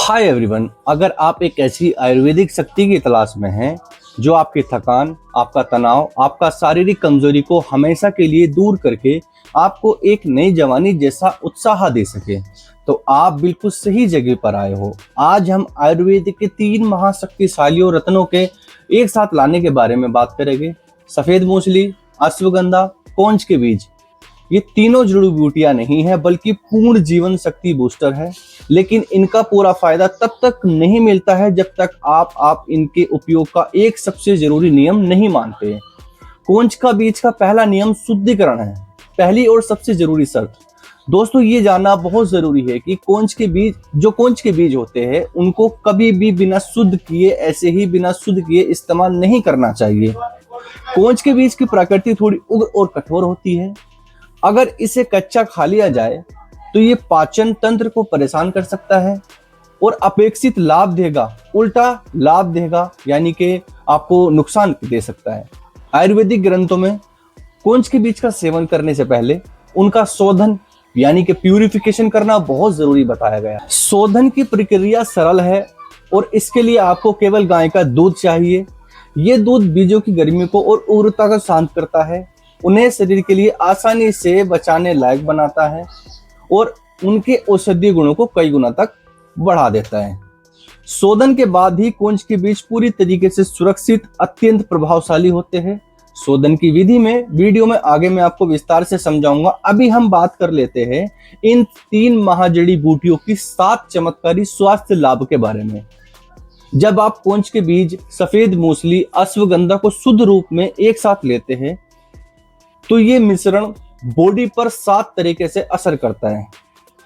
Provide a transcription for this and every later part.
Hi everyone, अगर आप एक ऐसी आयुर्वेदिक शक्ति की तलाश में हैं जो आपकी थकान, आपका तनाव, आपका शारीरिक कमजोरी को हमेशा के लिए दूर करके आपको एक नई जवानी जैसा उत्साह दे सके, तो आप बिल्कुल सही जगह पर आए हो। आज हम आयुर्वेद के 3 महाशक्तिशालियों रत्नों के एक साथ लाने के बारे में बात करेंगे। सफेद मूसली, अश्वगंधा, कौंच के बीज। ये तीनों जड़ी बूटियां नहीं है बल्कि पूर्ण जीवन शक्ति बूस्टर है, लेकिन इनका पूरा फायदा तब तक नहीं मिलता है जब तक आप इनके उपयोग का एक सबसे जरूरी नियम नहीं मानते। कौंच का बीज का पहला नियम शुद्धिकरण है। पहली और सबसे जरूरी शर्त दोस्तों ये जानना बहुत जरूरी है कि कौंच के बीज होते हैं उनको कभी भी बिना शुद्ध किए, ऐसे ही बिना शुद्ध किए इस्तेमाल नहीं करना चाहिए। कौंच के बीज की प्रकृति थोड़ी उग्र और कठोर होती है। अगर इसे कच्चा खा लिया जाए तो ये पाचन तंत्र को परेशान कर सकता है और अपेक्षित लाभ देगा उल्टा लाभ देगा, यानी कि आपको नुकसान दे सकता है। आयुर्वेदिक ग्रंथों में कौंच के बीज का सेवन करने से पहले उनका शोधन यानी कि प्यूरिफिकेशन करना बहुत जरूरी बताया गया। शोधन की प्रक्रिया सरल है और इसके लिए आपको केवल गाय का दूध चाहिए। ये दूध बीजों की गर्मी को और उग्रता को शांत करता है, उन्हें शरीर के लिए आसानी से बचाने लायक बनाता है और उनके औषधीय गुणों को कई गुना तक बढ़ा देता है। शोधन के बाद ही कौंच के बीज पूरी तरीके से सुरक्षित, अत्यंत प्रभावशाली होते हैं। शोधन की विधि में वीडियो में आगे मैं आपको विस्तार से समझाऊंगा। अभी हम बात कर लेते हैं इन 3 महाजड़ी बूटियों की 7 चमत्कारी स्वास्थ्य लाभ के बारे में। जब आप कौंच के बीज, सफेद मूसली, अश्वगंधा को शुद्ध रूप में एक साथ लेते हैं तो ये मिश्रण बॉडी पर 7 तरीके से असर करता है।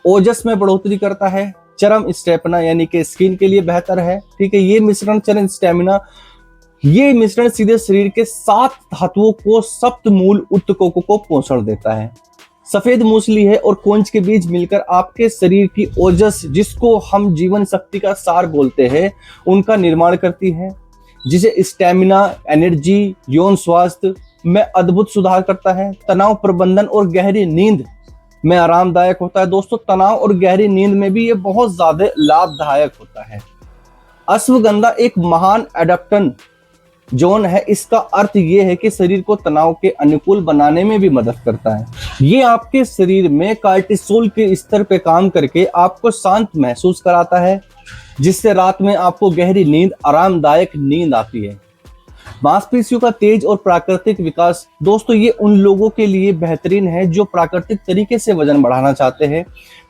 ओजस में बढ़ोतरी करता है, चरम स्टेमिना यानी कि स्किन के लिए बेहतर है। ठीक है, ये मिश्रण चरम स्टेमिना, ये मिश्रण सीधे शरीर के 7 धातुओं को, सप्त मूल ऊतकों को पोषण देता है। सफेद मूसली है और कौंच के बीज मिलकर आपके शरीर की ओजस, जिसको हम जीवन शक्ति का सार बोलते हैं, उनका निर्माण करती है, जिसे स्टेमिना, एनर्जी, यौन स्वास्थ्य में अद्भुत सुधार करता है। तनाव प्रबंधन और गहरी नींद में आरामदायक होता है। दोस्तों तनाव और गहरी नींद में भी ये बहुत ज्यादा लाभदायक होता है। अश्वगंधा एक महान एडाप्टन जोन है। इसका अर्थ ये है कि शरीर को तनाव के अनुकूल बनाने में भी मदद करता है। ये आपके शरीर में कार्टिसोल के स्तर पे काम करके आपको शांत महसूस कराता है, जिससे रात में आपको गहरी नींद, आरामदायक नींद आती है। मांसपेशियों का तेज और प्राकृतिक विकास। दोस्तों ये उन लोगों के लिए बेहतरीन है जो प्राकृतिक तरीके से वजन बढ़ाना चाहते हैं।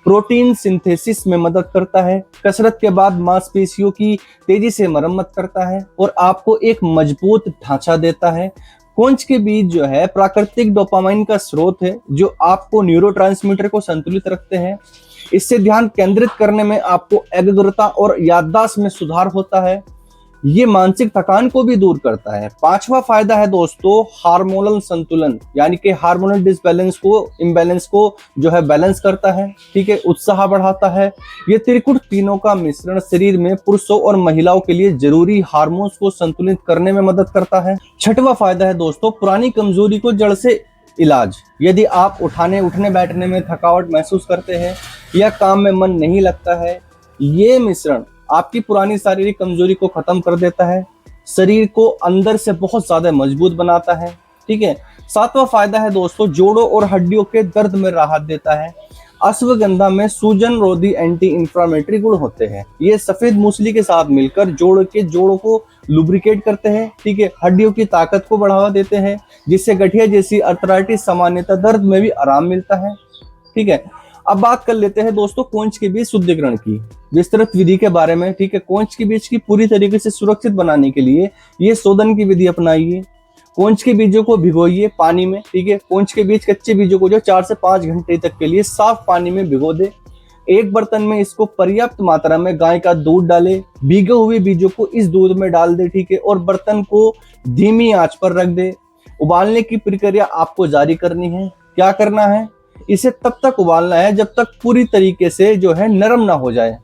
प्रोटीन सिंथेसिस में मदद करता है, कसरत के बाद मांसपेशियों की तेजी से मरम्मत करता है और आपको एक मजबूत ढांचा देता है। कौंच के बीज जो है प्राकृतिक डोपामाइन का स्रोत है, जो आपको न्यूरोट्रांसमीटर को संतुलित रखते हैं। इससे ध्यान केंद्रित करने में आपको एकाग्रता और याददाश्त में सुधार होता है। ये मानसिक थकान को भी दूर करता है। 5वां फायदा है दोस्तों हार्मोनल संतुलन, यानी कि हार्मोनल इम्बैलेंस को जो है बैलेंस करता है। ठीक है, उत्साह बढ़ाता है। ये त्रिकुट तीनों का मिश्रण शरीर में पुरुषों और महिलाओं के लिए जरूरी हार्मोन्स को संतुलित करने में मदद करता है। 6वां फायदा है दोस्तों पुरानी कमजोरी को जड़ से इलाज। यदि आप उठने बैठने में थकावट महसूस करते हैं या काम में मन नहीं लगता है, ये मिश्रण आपकी पुरानी शारीरिक कमजोरी को खत्म कर देता है, शरीर को अंदर से बहुत ज्यादा मजबूत बनाता है। ठीक है, 7वां फायदा है दोस्तों जोड़ों और हड्डियों के दर्द में राहत देता है। अश्वगंधा में सूजन रोधी एंटी इंफ्लेमेटरी गुण होते हैं। ये सफेद मूसली के साथ मिलकर जोड़ों को लुब्रिकेट करते हैं। ठीक है, हड्डियों की ताकत को बढ़ावा देते हैं, जिससे गठिया जैसी अर्थराइटिस, सामान्यतः दर्द में भी आराम मिलता है। ठीक है, अब बात कर लेते हैं दोस्तों कौंच के बीज शुद्धिकरण की विस्तृत विधि के बारे में। ठीक है, कौंच के बीज की पूरी तरीके से सुरक्षित बनाने के लिए ये शोधन की विधि अपनाइए। कौंच के बीजों को भिगोइए पानी में। ठीक है, कौंच के बीज कच्चे बीजों को जो 4 से 5 घंटे तक के लिए साफ पानी में भिगो दे। एक बर्तन में इसको पर्याप्त मात्रा में गाय का दूध डाले, भीगे हुए बीजों को इस दूध में डाल दे। ठीक है, और बर्तन को धीमी आंच पर रख दे। उबालने की प्रक्रिया आपको जारी करनी है। क्या करना है, इसे तब तक उबालना है जब तक पूरी तरीके से जो है नरम ना हो जाए।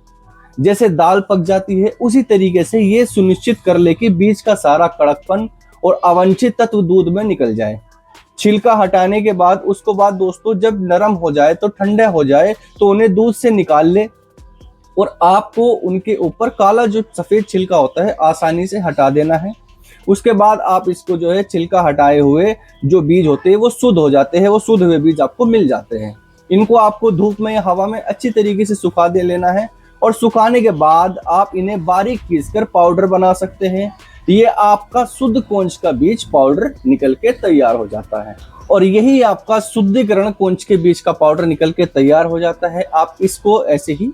जैसे दाल पक जाती है उसी तरीके से ये सुनिश्चित कर ले कि बीज का सारा कड़कपन और अवांछित तत्व दूध में निकल जाए। छिलका हटाने के बाद दोस्तों जब नरम हो जाए तो ठंडे हो जाए तो उन्हें दूध से निकाल ले और आपको उनके ऊपर काला जो सफेद छिलका होता है आसानी से हटा देना है। उसके बाद आप इसको जो है छिलका हटाए हुए जो बीज होते हैं वो शुद्ध हो जाते हैं, वो शुद्ध हुए बीज आपको मिल जाते हैं। इनको आपको धूप में या हवा में अच्छी तरीके से सुखा दे लेना है और सुखाने के बाद आप इन्हें बारीक पीसकर पाउडर बना सकते हैं। ये आपका शुद्ध कोंच का बीज पाउडर निकल के तैयार हो जाता है और यही आपका शुद्धिकरण कोंच के बीज का पाउडर निकल के तैयार हो जाता है। आप इसको ऐसे ही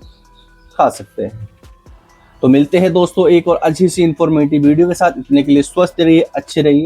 खा सकते हैं। तो मिलते हैं दोस्तों एक और अच्छी सी इंफॉर्मेटिव वीडियो के साथ। इतने के लिए स्वस्थ रहिए, अच्छे रहिए।